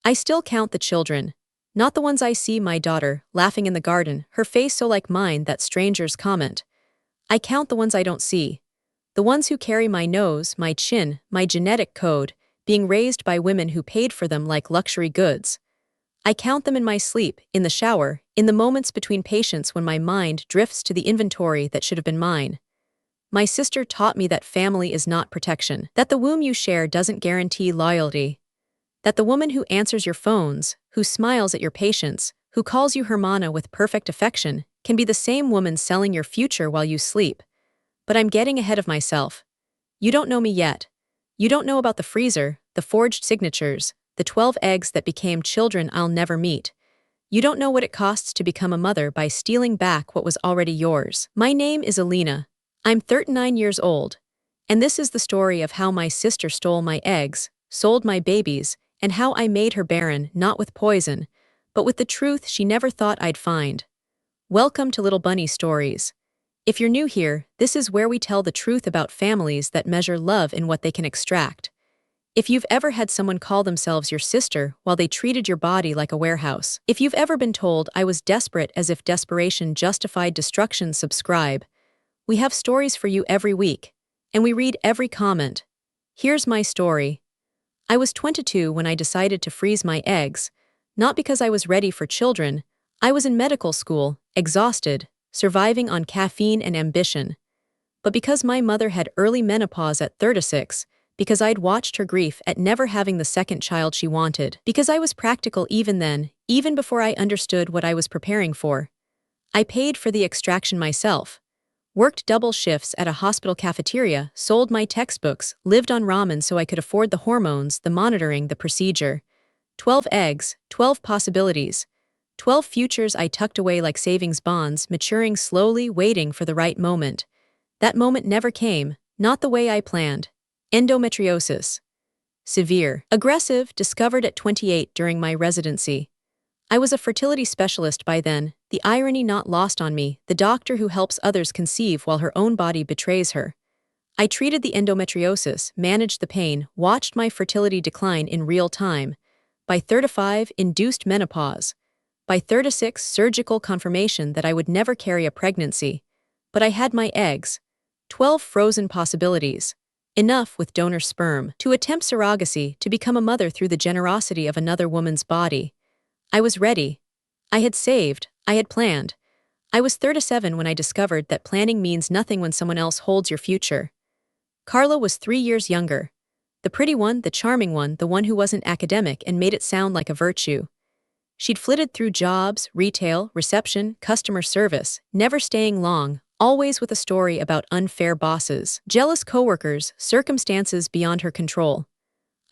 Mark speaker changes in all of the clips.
Speaker 1: I still count the children. Not the ones I see my daughter, laughing in the garden, her face so like mine that strangers comment. I count the ones I don't see. The ones who carry my nose, my chin, my genetic code, being raised by women who paid for them like luxury goods. I count them in my sleep, in the shower, in the moments between patients when my mind drifts to the inventory that should have been mine. My sister taught me that family is not protection, that the womb you share doesn't guarantee loyalty, that the woman who answers your phones, who smiles at your patients, who calls you Hermana with perfect affection, can be the same woman selling your future while you sleep. But I'm getting ahead of myself. You don't know me yet. You don't know about the freezer, the forged signatures, the 12 eggs that became children I'll never meet. You don't know what it costs to become a mother by stealing back what was already yours. My name is Alina. I'm 39 years old. And this is the story of how my sister stole my eggs, sold my babies, and how I made her barren not with poison, but with the truth she never thought I'd find. Welcome to Little Bunny Stories. If you're new here, this is where we tell the truth about families that measure love in what they can extract. If you've ever had someone call themselves your sister while they treated your body like a warehouse. If you've ever been told I was desperate as if desperation justified destruction, subscribe. We have stories for you every week, and we read every comment. Here's my story. I was 22 when I decided to freeze my eggs, not because I was ready for children. I was in medical school, exhausted, surviving on caffeine and ambition. But because my mother had early menopause at 36, because I'd watched her grief at never having the second child she wanted, because I was practical even then, even before I understood what I was preparing for. I paid for the extraction myself. Worked double shifts at a hospital cafeteria, sold my textbooks, lived on ramen so I could afford the hormones, the monitoring, the procedure. 12 eggs, 12 possibilities. 12 futures I tucked away like savings bonds, maturing slowly, waiting for the right moment. That moment never came, not the way I planned. Endometriosis. Severe. Aggressive, discovered at 28 during my residency. I was a fertility specialist by then, the irony not lost on me, the doctor who helps others conceive while her own body betrays her. I treated the endometriosis, managed the pain, watched my fertility decline in real time. By 35, induced menopause. By 36, surgical confirmation that I would never carry a pregnancy. But I had my eggs. 12 frozen possibilities. Enough with donor sperm to attempt surrogacy, to become a mother through the generosity of another woman's body. I was ready. I had saved. I had planned. I was 37 when I discovered that planning means nothing when someone else holds your future. Carla was 3 years younger. The pretty one, the charming one, the one who wasn't academic and made it sound like a virtue. She'd flitted through jobs, retail, reception, customer service, never staying long, always with a story about unfair bosses, jealous coworkers, circumstances beyond her control.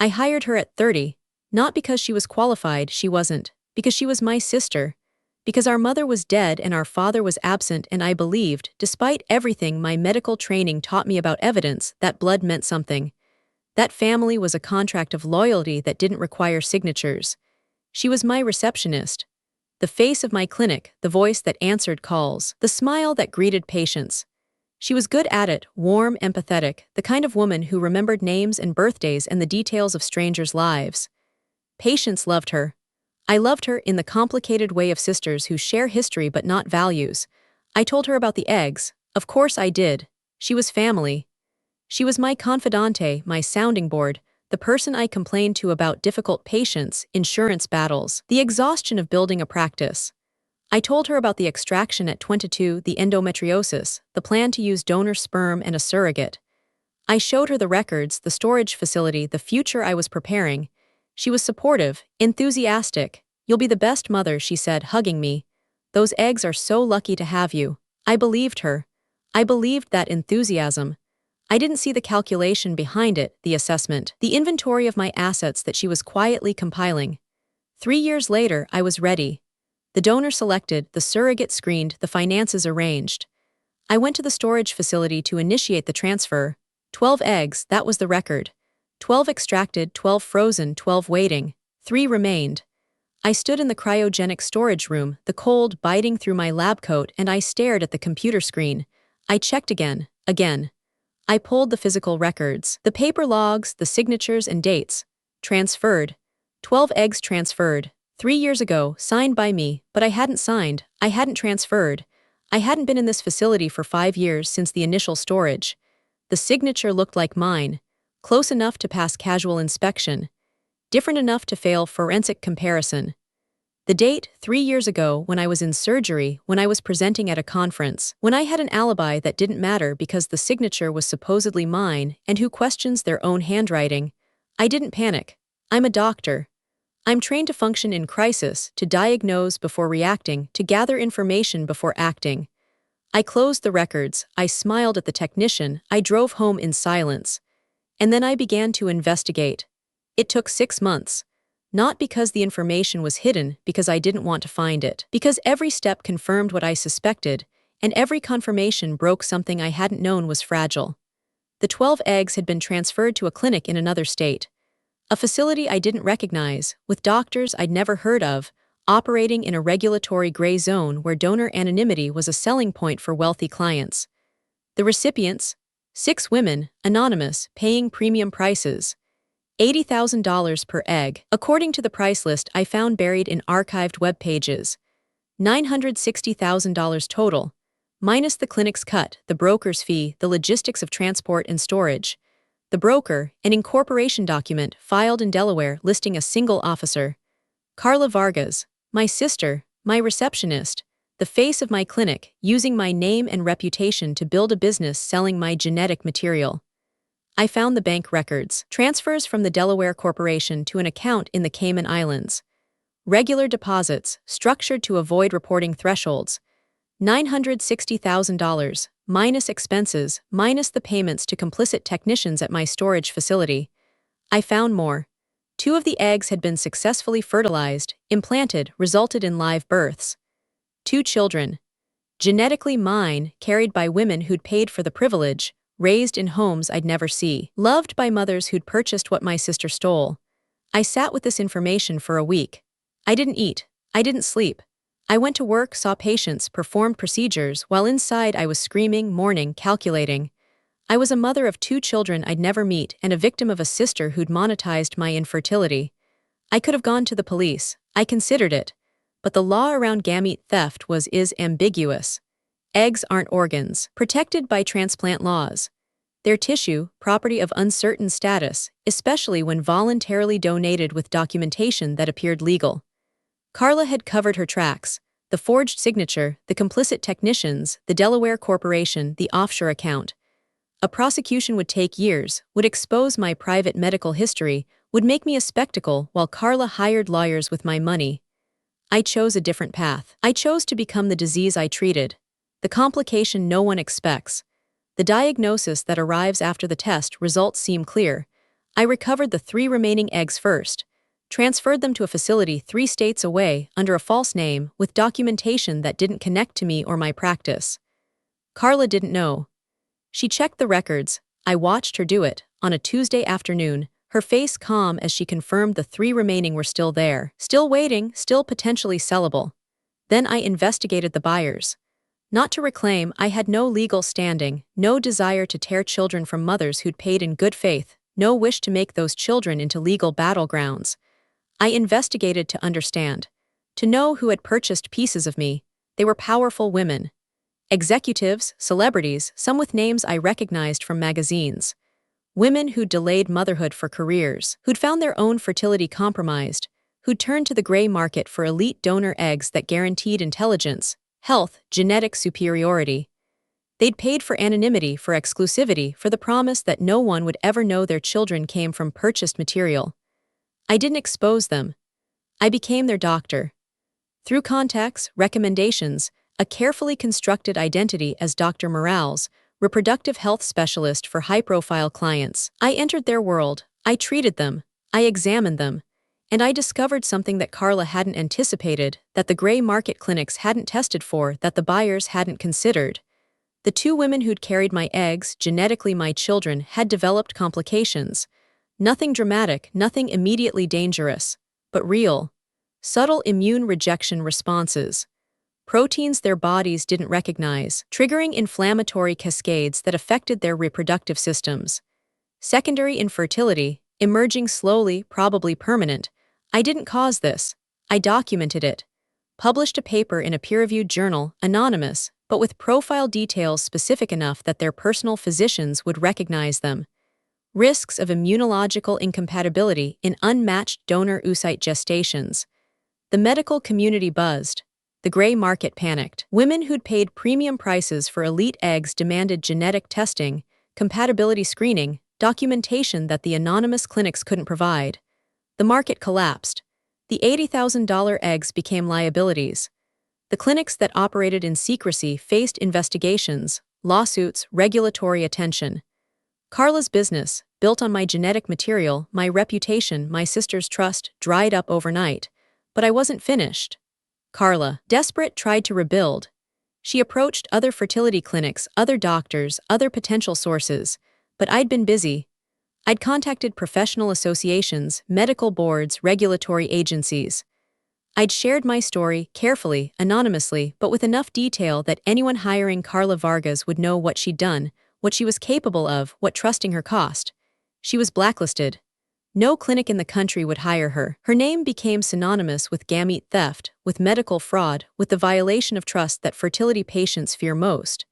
Speaker 1: I hired her at 30, not because she was qualified, she wasn't, because she was my sister, because our mother was dead and our father was absent, and I believed, despite everything my medical training taught me about evidence, that blood meant something. That family was a contract of loyalty that didn't require signatures. She was my receptionist. The face of my clinic, the voice that answered calls, the smile that greeted patients. She was good at it, warm, empathetic, the kind of woman who remembered names and birthdays and the details of strangers' lives. Patients loved her. I loved her in the complicated way of sisters who share history but not values. I told her about the eggs. Of course I did. She was family. She was my confidante, my sounding board, the person I complained to about difficult patients, insurance battles, the exhaustion of building a practice. I told her about the extraction at 22, the endometriosis, the plan to use donor sperm and a surrogate. I showed her the records, the storage facility, the future I was preparing. She was supportive, enthusiastic. You'll be the best mother, she said, hugging me. Those eggs are so lucky to have you. I believed her. I believed that enthusiasm. I didn't see the calculation behind it, the assessment, the inventory of my assets that she was quietly compiling. 3 years later, I was ready. The donor selected, the surrogate screened, the finances arranged. I went to the storage facility to initiate the transfer. 12 eggs, that was the record. 12 extracted, 12 frozen, 12 waiting. 3 remained. I stood in the cryogenic storage room, the cold biting through my lab coat, and I stared at the computer screen. I checked again. I pulled the physical records, the paper logs, the signatures and dates. Transferred. 12 eggs transferred. 3 years ago, signed by me, but I hadn't signed, I hadn't transferred. I hadn't been in this facility for 5 years since the initial storage. The signature looked like mine, close enough to pass casual inspection, different enough to fail forensic comparison. The date, 3 years ago, when I was in surgery, when I was presenting at a conference, when I had an alibi that didn't matter because the signature was supposedly mine, and who questions their own handwriting. I didn't panic. I'm a doctor. I'm trained to function in crisis, to diagnose before reacting, to gather information before acting. I closed the records, I smiled at the technician, I drove home in silence. And then I began to investigate. It took 6 months. Not because the information was hidden, because I didn't want to find it. Because every step confirmed what I suspected, and every confirmation broke something I hadn't known was fragile. The 12 eggs had been transferred to a clinic in another state. A facility I didn't recognize, with doctors I'd never heard of, operating in a regulatory gray zone where donor anonymity was a selling point for wealthy clients. The recipients, 6 women, anonymous, paying premium prices. $80,000 per egg, according to the price list I found buried in archived web pages. $960,000 total, minus the clinic's cut, the broker's fee, the logistics of transport and storage. The broker, an incorporation document filed in Delaware listing a single officer. Carla Vargas, my sister, my receptionist, the face of my clinic, using my name and reputation to build a business selling my genetic material. I found the bank records, transfers from the Delaware Corporation to an account in the Cayman Islands. Regular deposits, structured to avoid reporting thresholds. $960,000, minus expenses, minus the payments to complicit technicians at my storage facility. I found more. 2 of the eggs had been successfully fertilized, implanted, resulted in live births. 2 children. Genetically mine, carried by women who'd paid for the privilege, raised in homes I'd never see, loved by mothers who'd purchased what my sister stole. I sat with this information for a week. I didn't eat. I didn't sleep. I went to work, saw patients, performed procedures, while inside I was screaming, mourning, calculating. I was a mother of 2 children I'd never meet and a victim of a sister who'd monetized my infertility. I could have gone to the police. I considered it. But the law around gamete theft is ambiguous. Eggs aren't organs, protected by transplant laws. They're tissue, property of uncertain status, especially when voluntarily donated with documentation that appeared legal. Carla had covered her tracks: the forged signature, the complicit technicians, the Delaware Corporation, the offshore account. A prosecution would take years, would expose my private medical history, would make me a spectacle while Carla hired lawyers with my money. I chose a different path. I chose to become the disease I treated. The complication no one expects. The diagnosis that arrives after the test results seem clear. I recovered the 3 remaining eggs first, transferred them to a facility 3 states away under a false name with documentation that didn't connect to me or my practice. Carla didn't know. She checked the records. I watched her do it, on a Tuesday afternoon, her face calm as she confirmed the 3 remaining were still there, still waiting, still potentially sellable. Then I investigated the buyers. Not to reclaim, I had no legal standing, no desire to tear children from mothers who'd paid in good faith, no wish to make those children into legal battlegrounds. I investigated to understand, to know who had purchased pieces of me. They were powerful women. Executives, celebrities, some with names I recognized from magazines. Women who'd delayed motherhood for careers, who'd found their own fertility compromised, who'd turned to the gray market for elite donor eggs that guaranteed intelligence, health, genetic superiority. They'd paid for anonymity, for exclusivity, for the promise that no one would ever know their children came from purchased material. I didn't expose them. I became their doctor. Through contacts, recommendations, a carefully constructed identity as Dr. Morales, reproductive health specialist for high-profile clients, I entered their world, I treated them, I examined them, and I discovered something that Carla hadn't anticipated, that the gray market clinics hadn't tested for, that the buyers hadn't considered. The 2 women who'd carried my eggs, genetically my children, had developed complications. Nothing dramatic, nothing immediately dangerous, but real. Subtle immune rejection responses. Proteins their bodies didn't recognize, triggering inflammatory cascades that affected their reproductive systems. Secondary infertility, emerging slowly, probably permanent. I didn't cause this. I documented it. Published a paper in a peer-reviewed journal, anonymous, but with profile details specific enough that their personal physicians would recognize them. Risks of immunological incompatibility in unmatched donor oocyte gestations. The medical community buzzed. The gray market panicked. Women who'd paid premium prices for elite eggs demanded genetic testing, compatibility screening, documentation that the anonymous clinics couldn't provide. The market collapsed. The $80,000 eggs became liabilities. The clinics that operated in secrecy faced investigations, lawsuits, regulatory attention. Carla's business, built on my genetic material, my reputation, my sister's trust, dried up overnight. But I wasn't finished. Carla, desperate, tried to rebuild. She approached other fertility clinics, other doctors, other potential sources. But I'd been busy. I'd contacted professional associations, medical boards, regulatory agencies. I'd shared my story, carefully, anonymously, but with enough detail that anyone hiring Carla Vargas would know what she'd done, what she was capable of, what trusting her cost. She was blacklisted. No clinic in the country would hire her. Her name became synonymous with gamete theft, with medical fraud, with the violation of trust that fertility patients fear most.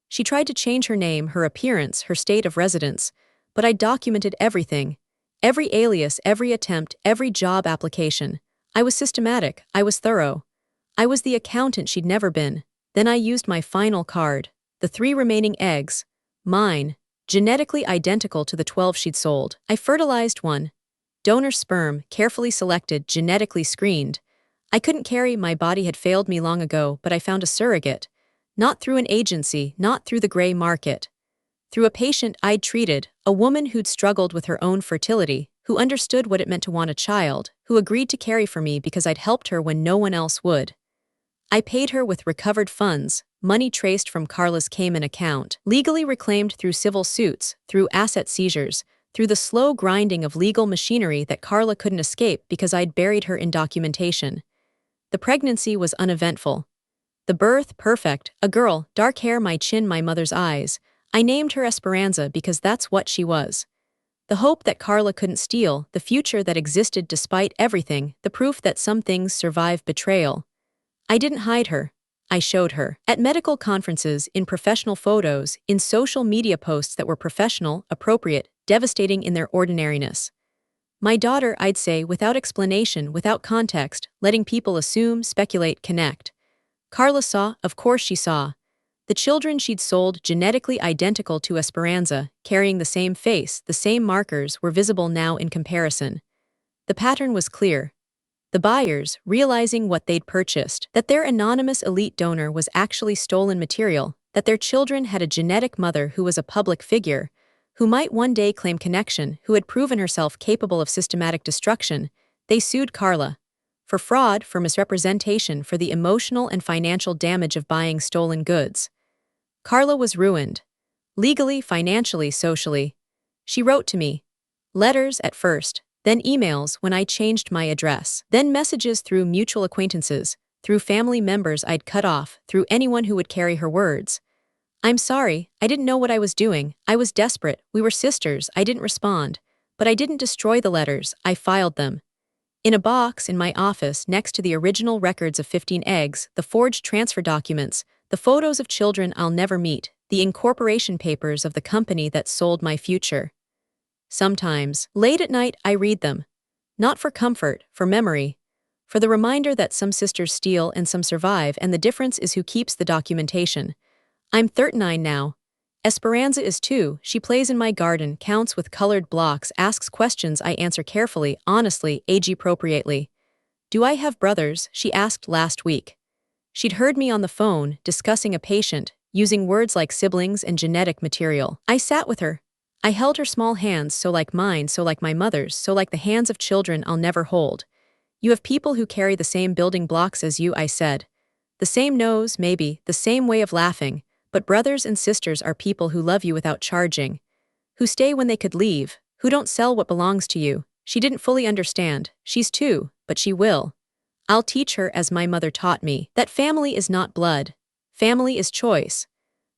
Speaker 1: She tried to change her name, her appearance, her state of residence, but I documented everything. Every alias, every attempt, every job application. I was systematic, I was thorough. I was the accountant she'd never been. Then I used my final card. The 3 remaining eggs. Mine. Genetically identical to the 12 she'd sold. I fertilized one. Donor sperm, carefully selected, genetically screened. I couldn't carry, my body had failed me long ago, but I found a surrogate. Not through an agency, not through the gray market. Through a patient I'd treated, a woman who'd struggled with her own fertility, who understood what it meant to want a child, who agreed to carry for me because I'd helped her when no one else would. I paid her with recovered funds, money traced from Carla's Cayman account, legally reclaimed through civil suits, through asset seizures, through the slow grinding of legal machinery that Carla couldn't escape because I'd buried her in documentation. The pregnancy was uneventful. The birth, perfect, a girl, dark hair, my chin, my mother's eyes. I named her Esperanza because that's what she was. The hope that Carla couldn't steal, the future that existed despite everything, the proof that some things survive betrayal. I didn't hide her. I showed her. At medical conferences, in professional photos, in social media posts that were professional, appropriate, devastating in their ordinariness. My daughter, I'd say, without explanation, without context, letting people assume, speculate, connect. Carla saw, of course she saw. The children she'd sold, genetically identical to Esperanza, carrying the same face, the same markers, were visible now in comparison. The pattern was clear. The buyers, realizing what they'd purchased, that their anonymous elite donor was actually stolen material, that their children had a genetic mother who was a public figure, who might one day claim connection, who had proven herself capable of systematic destruction, they sued Carla. For fraud, for misrepresentation, for the emotional and financial damage of buying stolen goods. Carla was ruined. Legally, financially, socially. She wrote to me. Letters at first, then emails when I changed my address, then messages through mutual acquaintances, through family members I'd cut off, through anyone who would carry her words. I'm sorry, I didn't know what I was doing, I was desperate, we were sisters, I didn't respond. But I didn't destroy the letters, I filed them. In a box in my office next to the original records of 15 eggs, the forged transfer documents, the photos of children I'll never meet, the incorporation papers of the company that sold my future. Sometimes, late at night, I read them. Not for comfort, for memory. For the reminder that some sisters steal and some survive, and the difference is who keeps the documentation. I'm 39 now. Esperanza is 2, she plays in my garden, counts with colored blocks, asks questions I answer carefully, honestly, age-appropriately. Do I have brothers? She asked last week. She'd heard me on the phone, discussing a patient, using words like siblings and genetic material. I sat with her. I held her small hands, so like mine, so like my mother's, so like the hands of children I'll never hold. You have people who carry the same building blocks as you, I said. The same nose, maybe, the same way of laughing, but brothers and sisters are people who love you without charging. Who stay when they could leave, who don't sell what belongs to you. She didn't fully understand. She's 2, but she will. I'll teach her as my mother taught me, that family is not blood. Family is choice.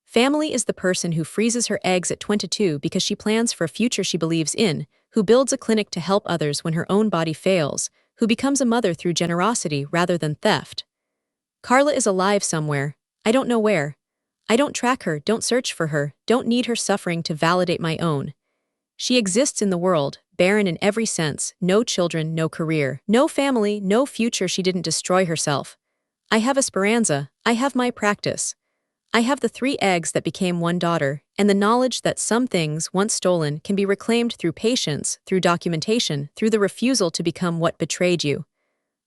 Speaker 1: Family is the person who freezes her eggs at 22 because she plans for a future she believes in, who builds a clinic to help others when her own body fails, who becomes a mother through generosity rather than theft. Carla is alive somewhere. I don't know where. I don't track her, don't search for her, don't need her suffering to validate my own. She exists in the world, barren in every sense, no children, no career, no family, no future. She didn't destroy herself. I have Esperanza, I have my practice. I have the 3 eggs that became 1 daughter, and the knowledge that some things, once stolen, can be reclaimed through patience, through documentation, through the refusal to become what betrayed you.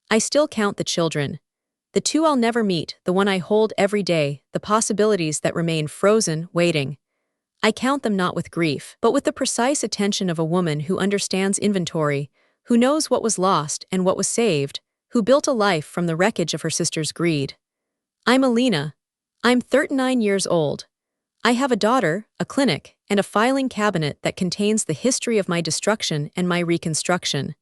Speaker 1: I still count the children. The 2 I'll never meet, the one I hold every day, the possibilities that remain frozen, waiting. I count them not with grief, but with the precise attention of a woman who understands inventory, who knows what was lost and what was saved, who built a life from the wreckage of her sister's greed. I'm Alina. I'm 39 years old. I have a daughter, a clinic, and a filing cabinet that contains the history of my destruction and my reconstruction.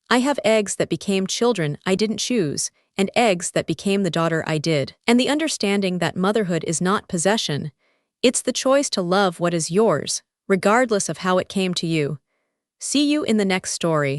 Speaker 1: I have eggs that became children I didn't choose, and eggs that became the daughter I did, and the understanding that motherhood is not possession. It's the choice to love what is yours, regardless of how it came to you. See you in the next story.